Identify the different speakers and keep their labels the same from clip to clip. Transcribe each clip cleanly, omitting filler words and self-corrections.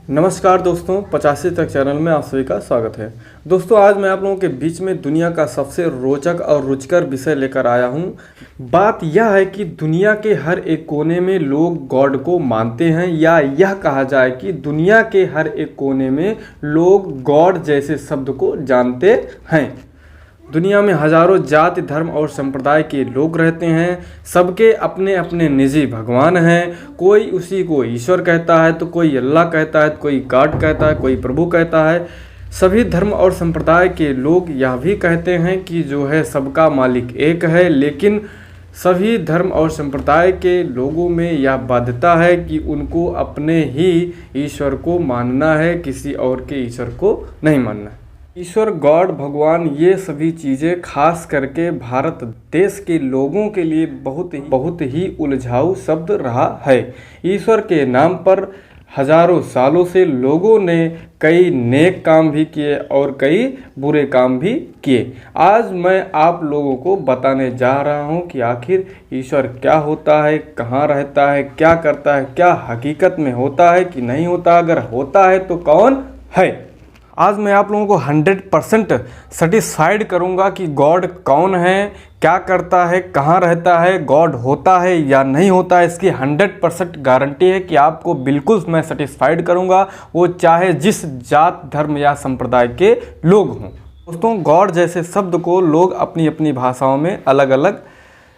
Speaker 1: नमस्कार दोस्तों, 85 तक चैनल में आप सभी का स्वागत है। दोस्तों, आज मैं आप लोगों के बीच में दुनिया का सबसे रोचक और रुचिकर विषय लेकर आया हूं। बात यह है कि दुनिया के हर एक कोने में लोग गॉड को मानते हैं, या यह कहा जाए कि दुनिया के हर एक कोने में लोग गॉड जैसे शब्द को जानते हैं। दुनिया में हजारों जाति, धर्म और संप्रदाय के लोग रहते हैं। सबके अपने अपने निजी भगवान हैं। कोई उसी को ईश्वर कहता है, तो कोई अल्लाह कहता है, तो कोई गॉड कहता है, कोई प्रभु कहता है। सभी धर्म और संप्रदाय के लोग यह भी कहते हैं कि जो है सबका मालिक एक है, लेकिन सभी धर्म और संप्रदाय के लोगों में यह बाध्यता है कि उनको अपने ही ईश्वर को मानना है, किसी और के ईश्वर को नहीं मानना है। ईश्वर, गॉड, भगवान, ये सभी चीज़ें खास करके भारत देश के लोगों के लिए बहुत ही उलझाऊ शब्द रहा है। ईश्वर के नाम पर हजारों सालों से लोगों ने कई नेक काम भी किए और कई बुरे काम भी किए। आज मैं आप लोगों को बताने जा रहा हूं कि आखिर ईश्वर क्या होता है, कहाँ रहता है, क्या करता है, क्या हकीकत में होता है कि नहीं होता, अगर होता है तो कौन है। आज मैं आप लोगों को 100% सेटिस्फाइड करूंगा कि गॉड कौन है, क्या करता है, कहाँ रहता है, गॉड होता है या नहीं होता है। इसकी 100% गारंटी है कि आपको बिल्कुल मैं सेटिस्फाइड करूंगा, वो चाहे जिस जात, धर्म या संप्रदाय के लोग हों। दोस्तों, गॉड जैसे शब्द को लोग अपनी अपनी भाषाओं में अलग अलग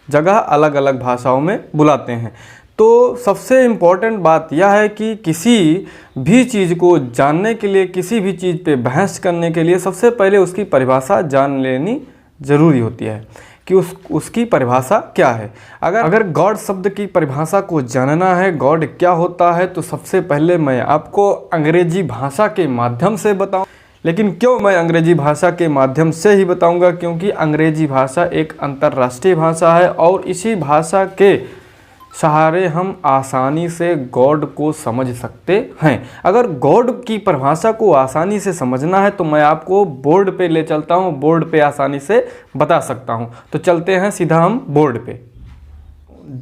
Speaker 1: जगह, अलग अलग भाषाओं में बुलाते हैं। तो सबसे इम्पॉर्टेंट बात यह है कि किसी भी चीज़ को जानने के लिए, किसी भी चीज़ पे बहस करने के लिए सबसे पहले उसकी परिभाषा जान लेनी ज़रूरी होती है कि उसकी परिभाषा क्या है। अगर गॉड शब्द की परिभाषा को जानना है, गॉड क्या होता है, तो सबसे पहले मैं आपको अंग्रेजी भाषा के माध्यम से बताऊं। लेकिन क्यों मैं अंग्रेजी भाषा के माध्यम से ही बताऊंगा? क्योंकि अंग्रेजी भाषा एक अंतर्राष्ट्रीय भाषा है और इसी भाषा के सहारे हम आसानी से गॉड को समझ सकते हैं। अगर गॉड की परिभाषा को आसानी से समझना है तो मैं आपको बोर्ड पे ले चलता हूँ, बोर्ड पे आसानी से बता सकता हूँ। तो चलते हैं सीधा हम बोर्ड पे।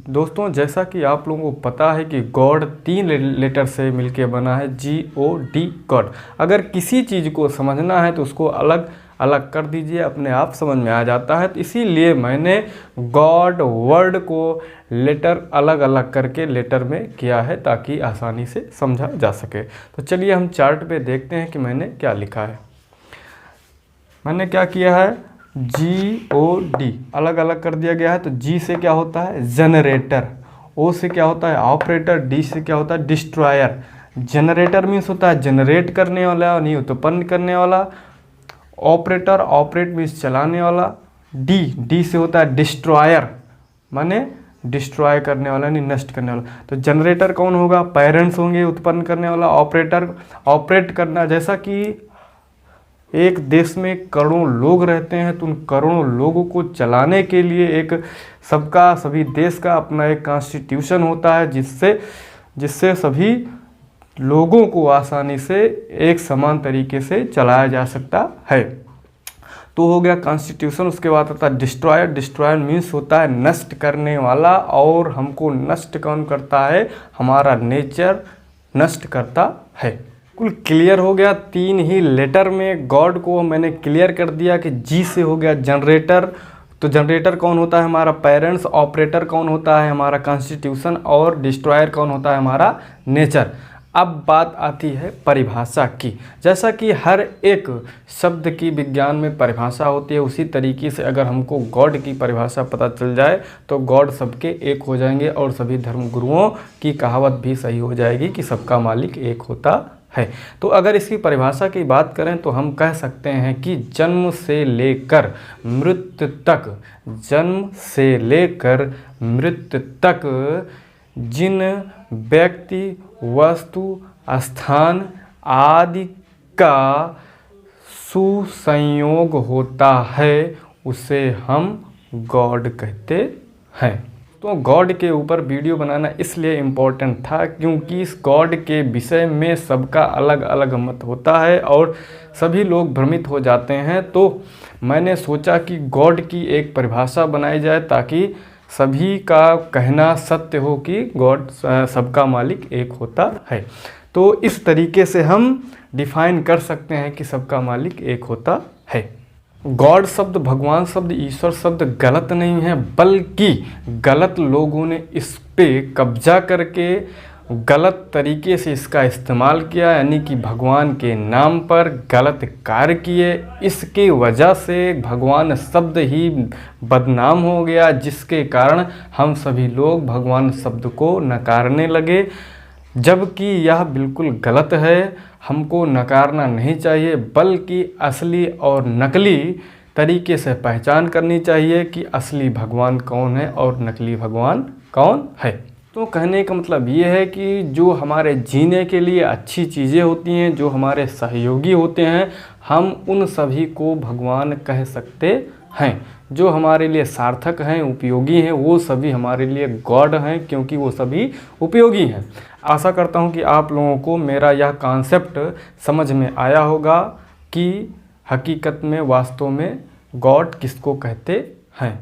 Speaker 1: दोस्तों, जैसा कि आप लोगों को पता है कि गॉड 3 लेटर से मिलके बना है, GOD, गॉड। अगर किसी चीज़ को समझना है तो उसको अलग अलग कर दीजिए, अपने आप समझ में आ जाता है। तो इसीलिए मैंने गॉड वर्ड को लेटर अलग अलग करके लेटर में किया है ताकि आसानी से समझा जा सके। तो चलिए हम चार्ट पे देखते हैं कि मैंने क्या लिखा है। मैंने क्या किया है, GOD अलग अलग कर दिया गया है। तो G से क्या होता है, जनरेटर। O से क्या होता है, ऑपरेटर। D से क्या होता है, डिस्ट्रॉयर। जनरेटर मीन्स होता है जनरेट करने वाला, नहीं उत्पन्न करने वाला। ऑपरेटर, ऑपरेट मीन्स चलाने वाला। डी से होता है डिस्ट्रॉयर, माने डिस्ट्रॉय करने वाला, नहीं नष्ट करने वाला। तो जनरेटर कौन होगा, पेरेंट्स होंगे, उत्पन्न करने वाला। ऑपरेटर, ऑपरेट करना। जैसा कि एक देश में करोड़ों लोग रहते हैं तो उन करोड़ों लोगों को चलाने के लिए एक सबका, सभी देश का अपना एक कॉन्स्टिट्यूशन होता है जिससे सभी लोगों को आसानी से एक समान तरीके से चलाया जा सकता है। तो हो गया कॉन्स्टिट्यूशन। उसके बाद आता है डिस्ट्रॉयर। डिस्ट्रॉयर मीन्स होता है नष्ट करने वाला, और हमको नष्ट कौन करता है, हमारा नेचर नष्ट करता है। कुल क्लियर हो गया। 3 ही लेटर में गॉड को मैंने क्लियर कर दिया कि G से हो गया जनरेटर। तो जनरेटर कौन होता है, हमारा पेरेंट्स। ऑपरेटर कौन होता है, हमारा कॉन्स्टिट्यूशन। और डिस्ट्रॉयर कौन होता है, हमारा नेचर। अब बात आती है परिभाषा की। जैसा कि हर एक शब्द की विज्ञान में परिभाषा होती है, उसी तरीके से अगर हमको गॉड की परिभाषा पता चल जाए तो गॉड सबके एक हो जाएंगे, और सभी धर्मगुरुओं की कहावत भी सही हो जाएगी कि सबका मालिक एक होता है। तो अगर इसकी परिभाषा की बात करें तो हम कह सकते हैं कि जन्म से लेकर मृत्यु तक, जन्म से लेकर मृत्यु तक जिन व्यक्ति, वस्तु, स्थान आदि का सुसंयोग होता है उसे हम गॉड कहते हैं। तो गॉड के ऊपर वीडियो बनाना इसलिए इम्पोर्टेंट था क्योंकि इस गॉड के विषय में सबका अलग अलग मत होता है और सभी लोग भ्रमित हो जाते हैं। तो मैंने सोचा कि गॉड की एक परिभाषा बनाई जाए ताकि सभी का कहना सत्य हो कि गॉड सबका मालिक एक होता है। तो इस तरीके से हम डिफाइन कर सकते हैं कि सबका मालिक एक होता है। गॉड शब्द, भगवान शब्द, ईश्वर शब्द गलत नहीं है, बल्कि गलत लोगों ने इस पे कब्जा करके गलत तरीके से इसका इस्तेमाल किया, यानी कि भगवान के नाम पर गलत कार्य किए। इसके वजह से भगवान शब्द ही बदनाम हो गया, जिसके कारण हम सभी लोग भगवान शब्द को नकारने लगे, जबकि यह बिल्कुल गलत है। हमको नकारना नहीं चाहिए, बल्कि असली और नकली तरीके से पहचान करनी चाहिए कि असली भगवान कौन है और नकली भगवान कौन है। तो कहने का मतलब ये है कि जो हमारे जीने के लिए अच्छी चीज़ें होती हैं, जो हमारे सहयोगी होते हैं, हम उन सभी को भगवान कह सकते हैं। जो हमारे लिए सार्थक हैं, उपयोगी हैं, वो सभी हमारे लिए गॉड हैं, क्योंकि वो सभी उपयोगी हैं। आशा करता हूँ कि आप लोगों को मेरा यह कॉन्सेप्ट समझ में आया होगा कि हकीकत में वास्तव में गॉड किसको कहते हैं।